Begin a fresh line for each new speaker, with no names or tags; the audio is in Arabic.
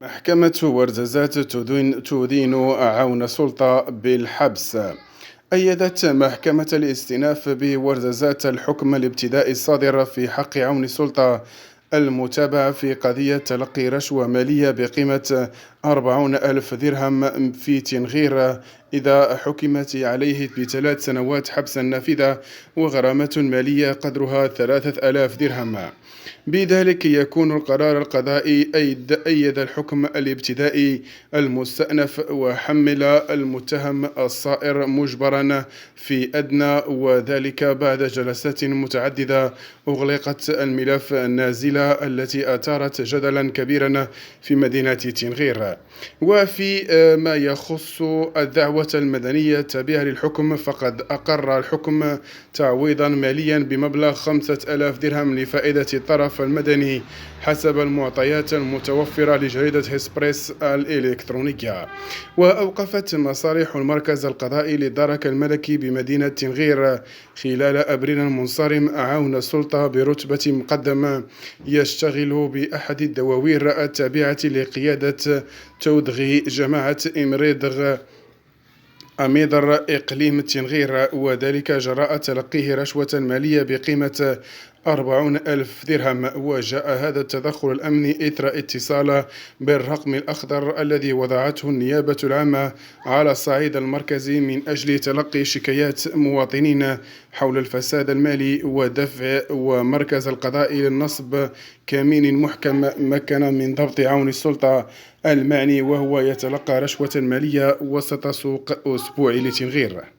محكمة ورزازات تدين عون سلطة بالحبس. أيدت محكمة الاستئناف بورزازات الحكم الابتدائي الصادر في حق عون سلطة المتابعة في قضية تلقي رشوة مالية بقيمة 40,000 درهم في تنغير، إذا حكمت عليه ب3 سنوات حبسا نافذة وغرامة مالية قدرها 3000 درهم. بذلك يكون القرار القضائي أيد الحكم الابتدائي المستأنف، وحمل المتهم الصائر مجبرا في أدنى، وذلك بعد جلسات متعددة أغلقت الملف النازلة التي أثارت جدلا كبيرا في مدينة تنغير. وفي ما يخص الدعوة المدنية التابعة للحكم، فقد أقر الحكم تعويضا ماليا بمبلغ 5000 درهم لفائدة الطرف المدني حسب المعطيات المتوفرة لجريدة هسبريس الإلكترونية. وأوقفت مصالح المركز القضائي للدرك الملكي بمدينة تنغير خلال أبريل المنصرم عون سلطة برتبة مقدم يشتغل بأحد الدواوير التابعة لقيادة تودغي جماعة أميدر إقليم تنغير، وذلك جراء تلقيه رشوة مالية بقيمة 40,000 درهم. وجاء هذا التدخل الأمني إثر اتصال بالرقم الأخضر الذي وضعته النيابة العامة على الصعيد المركزي من أجل تلقي شكايات مواطنين حول الفساد المالي ودفع، ومركز القضاء للنصب كمين محكم مكن من ضبط عون السلطة المعني وهو يتلقى رشوة مالية وسط سوق أسبوعي لتنغير.